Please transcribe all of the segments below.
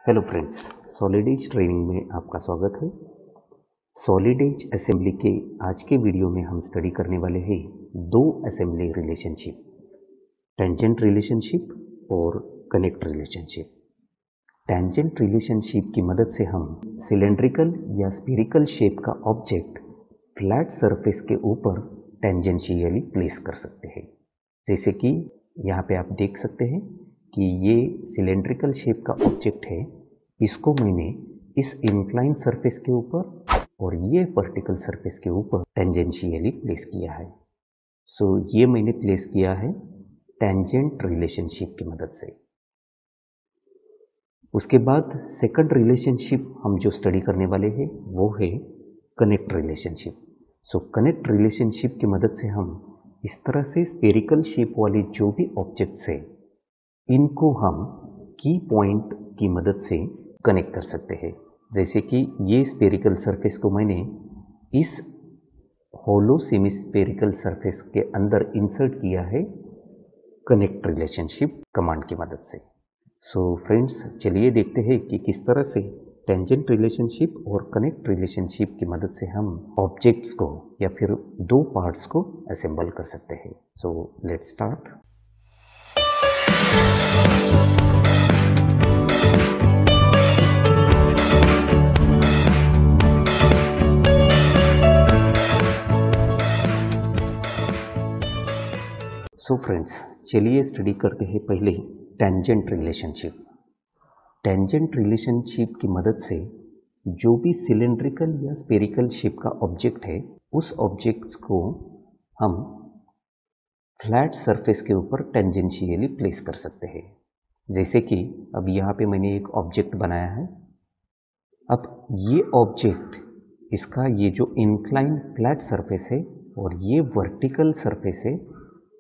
Hello friends, solid edge training में आपका स्वागत है। सॉलिड एज असेंबली के आज के वीडियो में हम स्टडी करने वाले हैं दो असेंबली रिलेशनशिप, टेंजेंट रिलेशनशिप और कनेक्ट रिलेशनशिप। टेंजेंट रिलेशनशिप की मदद से हम सिलेंड्रिकल या स्फेरिकल शेप का ऑब्जेक्ट फ्लैट सरफेस के ऊपर टेंजेंशियली प्लेस कर सकते हैं। जैसे कि यहाँ पे आप देख सकते हैं कि ये सिलेंड्रिकल शेप का ऑब्जेक्ट है, इसको मैंने इस इंक्लाइन सरफेस के ऊपर और ये वर्टिकल सरफेस के ऊपर टेंजेंशियली प्लेस किया है। सो ये मैंने प्लेस किया है टेंजेंट रिलेशनशिप की मदद से। उसके बाद सेकंड रिलेशनशिप हम जो स्टडी करने वाले हैं वो है कनेक्ट रिलेशनशिप। सो कनेक्ट रिलेशनशिप की मदद से हम इस तरह से स्फेरिकल शेप वाले जो भी ऑब्जेक्ट्स है इनको हम की पॉइंट की मदद से कनेक्ट कर सकते हैं। जैसे कि ये स्फेरिकल सरफेस को मैंने इस होलो सेमी स्फेरिकल सरफेस के अंदर इंसर्ट किया है कनेक्ट रिलेशनशिप कमांड की मदद से। सो फ्रेंड्स, चलिए देखते हैं कि किस तरह से टेंजेंट रिलेशनशिप और कनेक्ट रिलेशनशिप की मदद से हम ऑब्जेक्ट्स को या फिर दो पार्ट्स को असेंबल कर सकते हैं। So let's start. So friends, चलिए स्टडी करते हैं पहले टेंजेंट रिलेशनशिप। टेंजेंट रिलेशनशिप की मदद से जो भी सिलेंड्रिकल या स्फेरिकल शेप का ऑब्जेक्ट है उस ऑब्जेक्ट्स को हम फ्लैट सरफेस के ऊपर टेंजेंशियली प्लेस कर सकते हैं। जैसे कि अब यहाँ पे मैंने एक ऑब्जेक्ट बनाया है। अब ये ऑब्जेक्ट, इसका ये जो इंक्लाइन फ्लैट सरफेस है और ये वर्टिकल सरफेस है,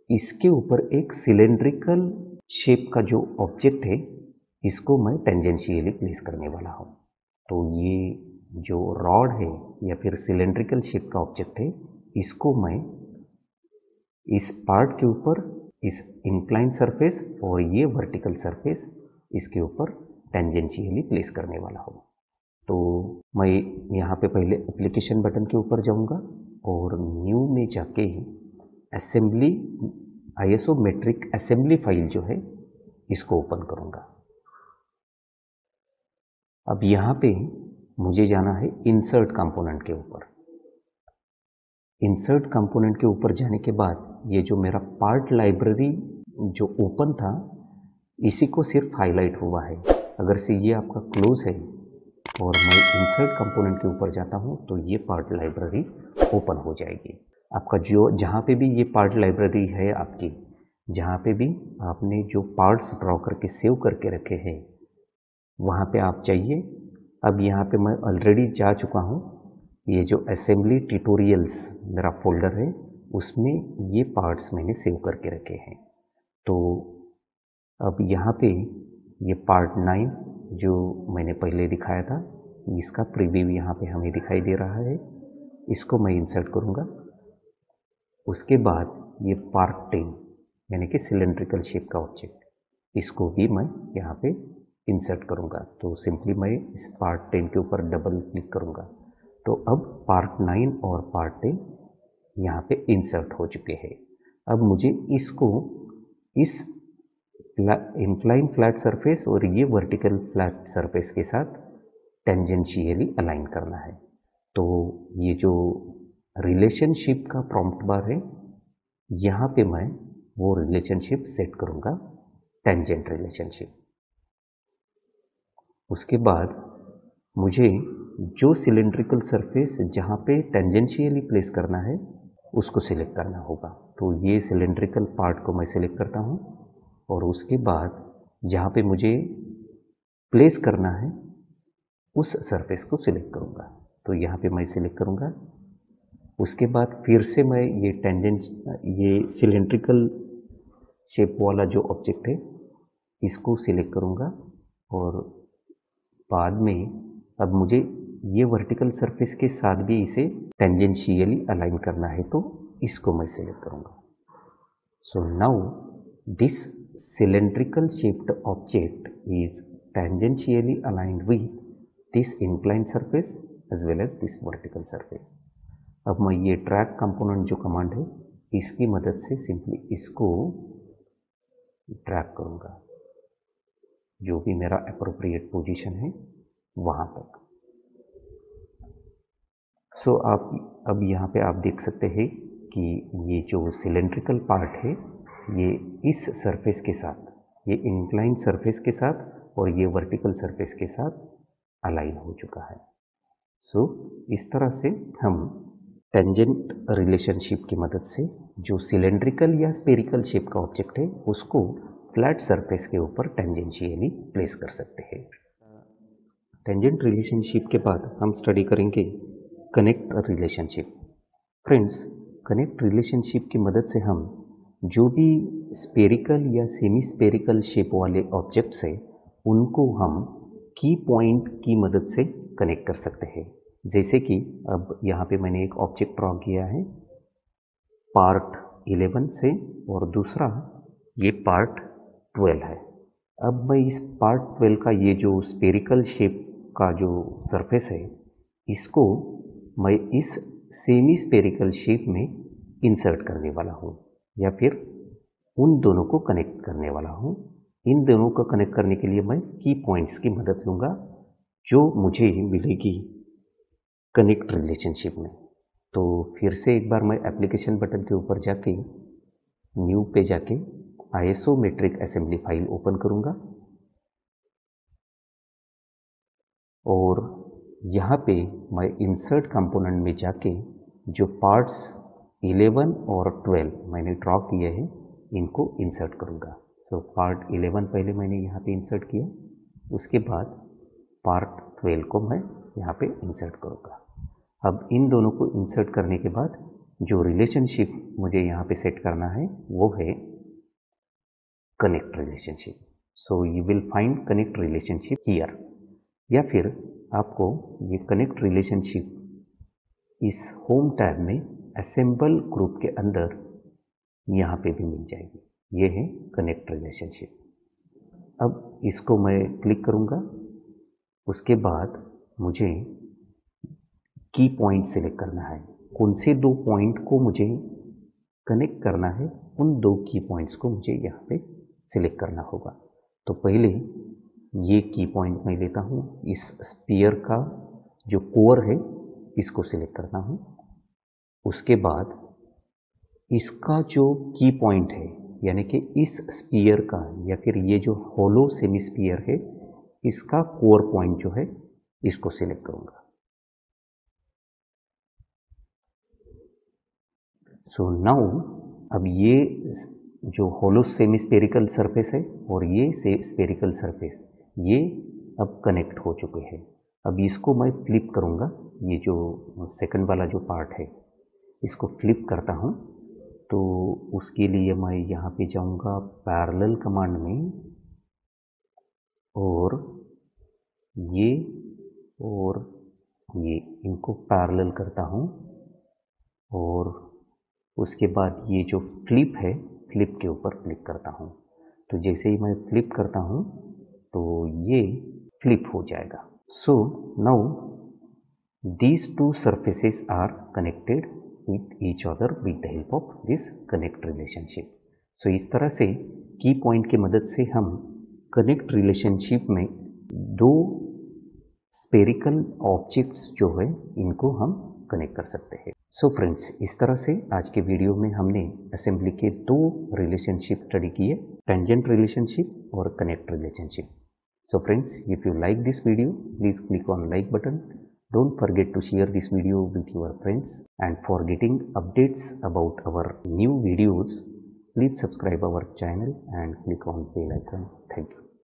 इसके ऊपर एक सिलेंड्रिकल शेप का जो ऑब्जेक्ट है इसको मैं टेंजेंशियली प्लेस करने वाला हूँ। तो ये जो रॉड है या फिर सिलेंड्रिकल शेप का ऑब्जेक्ट है इसको मैं इस पार्ट के ऊपर, इस इंक्लाइन सरफेस और ये वर्टिकल सरफेस, इसके ऊपर टेंजेंशियली प्लेस करने वाला हूँ। तो मैं यहाँ पे पहले एप्लीकेशन बटन के ऊपर जाऊँगा और न्यू में जाके असेंबली आइसोमेट्रिक असेंबली फाइल जो है इसको ओपन करूँगा। अब यहाँ पे मुझे जाना है इंसर्ट कंपोनेंट के ऊपर। इंसर्ट कंपोनेंट के ऊपर जाने के बाद ये जो मेरा पार्ट लाइब्रेरी जो ओपन था इसी को सिर्फ हाईलाइट हुआ है। अगर से ये आपका क्लोज है और मैं इंसर्ट कंपोनेंट के ऊपर जाता हूँ तो ये पार्ट लाइब्रेरी ओपन हो जाएगी। आपका जो जहाँ पे भी ये पार्ट लाइब्रेरी है आपकी, जहाँ पे भी आपने जो पार्ट्स ड्रॉ करके सेव करके रखे हैं वहाँ पे आप जाइए। अब यहाँ पे मैं ऑलरेडी जा चुका हूँ। ये जो असेंबली ट्यूटोरियल्स मेरा फोल्डर है उसमें ये पार्ट्स मैंने सेव करके रखे हैं। तो अब यहाँ पे ये पार्ट 9 जो मैंने पहले दिखाया था इसका प्रीव्यू यहाँ पे हमें दिखाई दे रहा है, इसको मैं इंसर्ट करूँगा। उसके बाद ये पार्ट 10 यानी कि सिलेंड्रिकल शेप का ऑब्जेक्ट, इसको भी मैं यहाँ पे इंसर्ट करूँगा। तो सिंपली मैं इस पार्ट 10 के ऊपर डबल क्लिक करूँगा। तो अब पार्ट 9 और पार्ट 10 यहाँ पे इंसर्ट हो चुके हैं। अब मुझे इसको इस इंक्लाइन फ्लैट सरफेस और ये वर्टिकल फ्लैट सरफेस के साथ टेंजेंशियली अलाइन करना है। तो ये जो रिलेशनशिप का प्रॉम्प्ट बार है यहाँ पे मैं वो रिलेशनशिप सेट करूँगा, टेंजेंट रिलेशनशिप। उसके बाद मुझे जो सिलेंड्रिकल सरफेस जहाँ पे टेंजेंशियली प्लेस करना है उसको सिलेक्ट करना होगा। तो ये सिलेंड्रिकल पार्ट को मैं सिलेक्ट करता हूँ और उसके बाद जहाँ पे मुझे प्लेस करना है उस सरफेस को सिलेक्ट करूँगा। तो यहाँ पे मैं सिलेक्ट करूँगा। उसके बाद फिर से मैं ये सिलेंड्रिकल शेप वाला जो ऑब्जेक्ट है इसको सिलेक्ट करूँगा और बाद में अब मुझे ये वर्टिकल सरफेस के साथ भी इसे टेंजेंशियली अलाइन करना है तो इसको मैं सिलेक्ट करूँगा। So now this cylindrical shaped object is tangentially aligned with this inclined surface as well as this vertical surface. अब मैं ये ट्रैक कंपोनेंट जो कमांड है इसकी मदद से सिंपली इसको ट्रैक करूँगा, जो भी मेरा अप्रोप्रिएट पोजीशन है वहाँ तक। सो आप अब यहाँ पे आप देख सकते हैं कि ये जो सिलेंड्रिकल पार्ट है ये इस सरफेस के साथ, ये इंक्लाइंड सरफेस के साथ और ये वर्टिकल सरफेस के साथ अलाइन हो चुका है। सो इस तरह से हम टेंजेंट रिलेशनशिप की मदद से जो सिलेंड्रिकल या स्पेरिकल शेप का ऑब्जेक्ट है उसको फ्लैट सरफेस के ऊपर टेंजेंशियली प्लेस कर सकते हैं। टेंजेंट रिलेशनशिप के बाद हम स्टडी करेंगे connect relationship. Friends, connect relationship की मदद से हम जो भी स्पेरिकल या सेमी स्पेरिकल शेप वाले ऑब्जेक्ट्स हैं उनको हम की पॉइंट की मदद से कनेक्ट कर सकते हैं। जैसे कि अब यहाँ पे मैंने एक ऑब्जेक्ट ड्रॉ किया है पार्ट 11 से और दूसरा ये पार्ट 12 है। अब मैं इस पार्ट 12 का ये जो स्पेरिकल शेप का जो सरफेस है इसको मैं इस सेमी स्पेरिकल शेप में इंसर्ट करने वाला हूँ या फिर उन दोनों को कनेक्ट करने वाला हूँ। इन दोनों को कनेक्ट करने के लिए मैं की पॉइंट्स की मदद लूँगा जो मुझे मिलेगी कनेक्ट रिलेशनशिप में। तो फिर से एक बार मैं एप्लीकेशन बटन के ऊपर जाके न्यू पे जाके आइसोमेट्रिक असेंबली फाइल ओपन करूँगा और यहाँ पे मैं इंसर्ट कंपोनेंट में जाके जो पार्ट्स 11 और 12 मैंने ड्रॉ किए हैं इनको इंसर्ट करूँगा। तो पार्ट 11 पहले मैंने यहाँ पे इंसर्ट किया, उसके बाद पार्ट 12 को मैं यहाँ पे इंसर्ट करूँगा। अब इन दोनों को इंसर्ट करने के बाद जो रिलेशनशिप मुझे यहाँ पे सेट करना है वो है connect relationship. So you will find connect relationship here, या फिर आपको ये कनेक्ट रिलेशनशिप इस होम टैब में असेंबल ग्रुप के अंदर यहाँ पे भी मिल जाएगी। ये है कनेक्ट रिलेशनशिप। अब इसको मैं क्लिक करूँगा, उसके बाद मुझे की पॉइंट सिलेक्ट करना है। कौन से दो पॉइंट को मुझे कनेक्ट करना है उन दो की पॉइंट्स को मुझे यहाँ पे सिलेक्ट करना होगा। तो पहले ये की पॉइंट मैं लेता हूँ, इस स्फीयर का जो कोर है इसको सिलेक्ट करता हूँ। उसके बाद इसका जो की पॉइंट है यानी कि इस स्फीयर का या फिर ये जो होलो सेमी स्फीयर है इसका कोर पॉइंट जो है इसको सिलेक्ट करूँगा। सो नाउ अब ये जो होलो सेमी स्पेरिकल सरफेस है और ये स्पेरिकल सरफेस ये अब कनेक्ट हो चुके हैं। अब इसको मैं फ्लिप करूँगा, ये जो सेकंड वाला जो पार्ट है इसको फ्लिप करता हूँ। तो उसके लिए मैं यहाँ पे जाऊँगा पैरेलल कमांड में और ये इनको पैरेलल करता हूँ और उसके बाद ये जो फ्लिप है फ्लिप के ऊपर क्लिक करता हूँ। तो जैसे ही मैं फ्लिप करता हूँ तो ये फ्लिप हो जाएगा। So now these two surfaces are connected with each other with the help of this connect relationship. So इस तरह से की पॉइंट की मदद से हम कनेक्ट रिलेशनशिप में दो स्पेरिकल ऑब्जेक्ट्स जो है इनको हम कनेक्ट कर सकते हैं। सो फ्रेंड्स, इस तरह से आज के वीडियो में हमने असेंबली के दो रिलेशनशिप स्टडी किए, टेंजेंट रिलेशनशिप और connect relationship. So friends, if you like this video, please click on like button. Don't forget to share this video with your friends, and for getting updates about our new videos, please subscribe our channel and click on bell icon. Thank you.